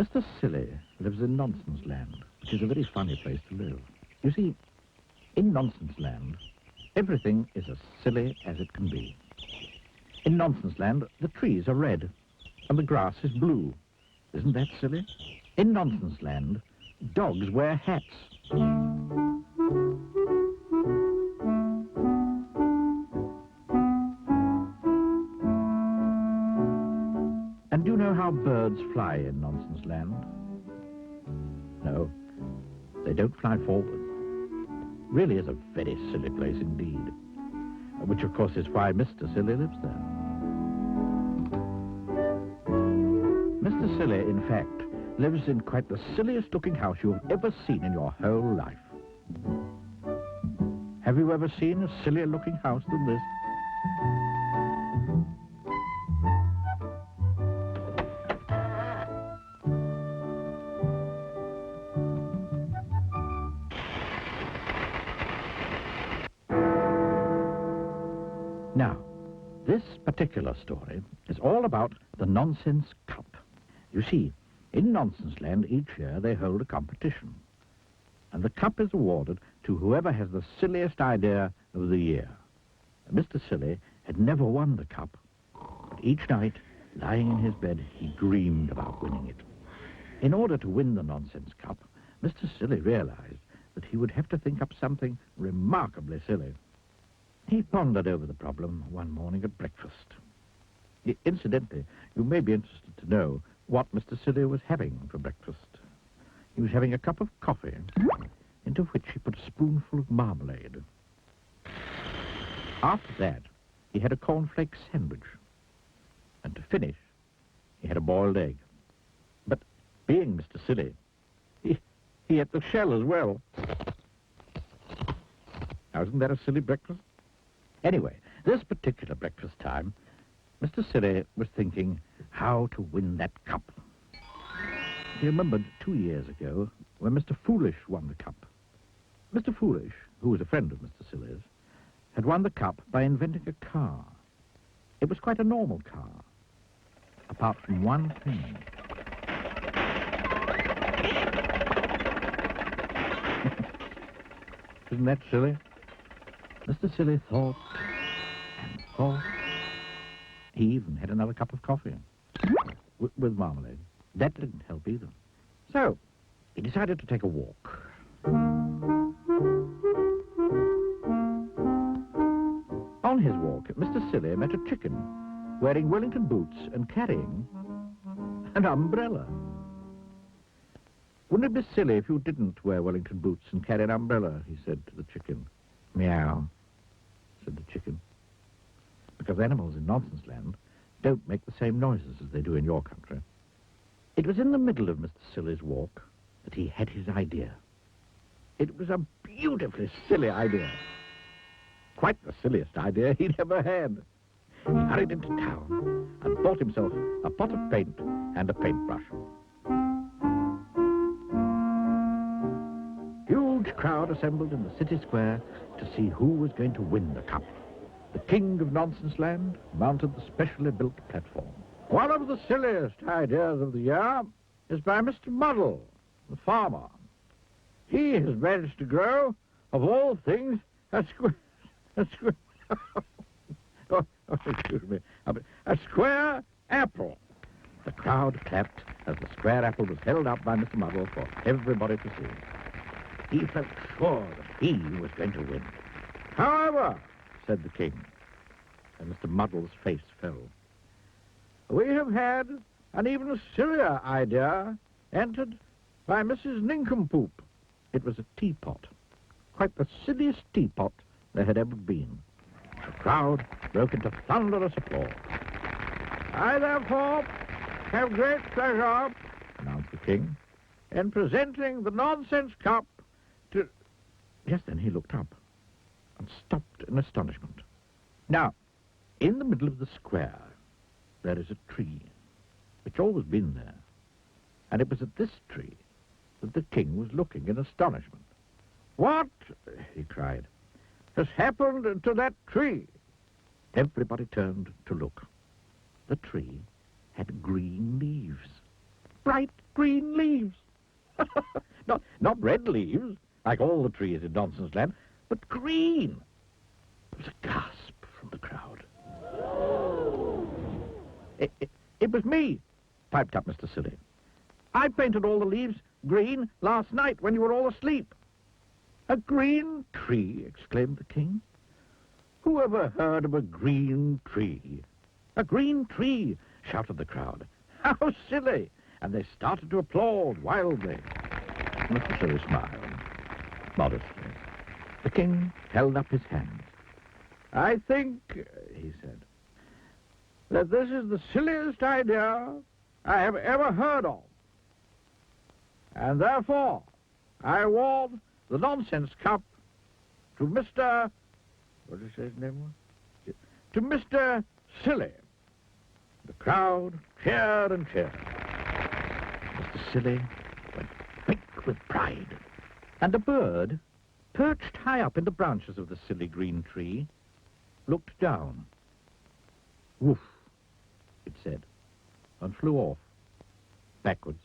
Mr. Silly lives in Nonsense Land, which is a very funny place to live. You see, in Nonsense Land, everything is as silly as it can be. In Nonsense Land, the trees are red and the grass is blue. Isn't that silly? In Nonsense Land, dogs wear hats. And do you know how birds fly in Nonsense Land? No, they don't fly forward. Really is a very silly place indeed. Which, of course, is why Mr. Silly lives there. Mr. Silly, in fact, lives in quite the silliest-looking house you've ever seen in your whole life. Have you ever seen a sillier-looking house than this? Now, this particular story is all about the Nonsense Cup. You see, in Nonsense Land each year they hold a competition. And the cup is awarded to whoever has the silliest idea of the year. Mr. Silly had never won the cup, but each night, lying in his bed, he dreamed about winning it. In order to win the Nonsense Cup, Mr. Silly realized that he would have to think up something remarkably silly. He pondered over the problem one morning at breakfast. Incidentally, you may be interested to know what Mr. Silly was having for breakfast. He was having a cup of coffee, into which he put a spoonful of marmalade. After that, he had a cornflake sandwich. And to finish, he had a boiled egg. But being Mr. Silly, he ate the shell as well. Now, isn't that a silly breakfast? Anyway, this particular breakfast time, Mr. Silly was thinking how to win that cup. He remembered 2 years ago when Mr. Foolish won the cup. Mr. Foolish, who was a friend of Mr. Silly's, had won the cup by inventing a car. It was quite a normal car, apart from one thing. Isn't that silly? Mr. Silly thought and thought. He even had another cup of coffee with marmalade. That didn't help either. So, he decided to take a walk. On his walk, Mr. Silly met a chicken wearing Wellington boots and carrying an umbrella. Wouldn't it be silly if you didn't wear Wellington boots and carry an umbrella, he said to the chicken. Meow, said the chicken. Because animals in Nonsense Land don't make the same noises as they do in your country. It was in the middle of Mr. Silly's walk that he had his idea. It was a beautifully silly idea. Quite the silliest idea he'd ever had. He hurried into town and bought himself a pot of paint and a paintbrush. Huge crowd assembled in the city square to see who was going to win the cup. The king of Nonsense Land mounted the specially built platform. One of the silliest ideas of the year is by Mr. Muddle, the farmer. He has managed to grow, of all things, a square apple. The crowd clapped as the square apple was held up by Mr. Muddle for everybody to see. He felt sure that he was going to win. However, said the king, and Mr. Muddle's face fell, we have had an even sillier idea entered by Mrs. Nincompoop. It was a teapot, quite the silliest teapot there had ever been. The crowd broke into thunderous applause. I, therefore, have great pleasure, announced the king, in presenting the Nonsense Cup to... Just then he looked up and stopped in astonishment. Now, in the middle of the square, there is a tree, which always been there. And it was at this tree that the king was looking in astonishment. What, he cried, has happened to that tree? Everybody turned to look. The tree had green leaves. bright green leaves. Not red leaves, like all the trees in Nonsense Land, but green. There was a gasp from the crowd. It was me, piped up Mr. Silly. I painted all the leaves green last night when you were all asleep. A green tree, exclaimed the king. Who ever heard of a green tree? A green tree, shouted the crowd. How silly! And they started to applaud wildly. Mr. Silly smiled, modestly. The king held up his hands. I think, he said, that this is the silliest idea I have ever heard of. And therefore, I award the Nonsense Cup to Mr. What did he say his name was? To Mr. Silly. The crowd cheered and cheered. Mr. Silly went faint with pride. And a bird, perched high up in the branches of the silly green tree, looked down. Woof, it said, and flew off, backwards.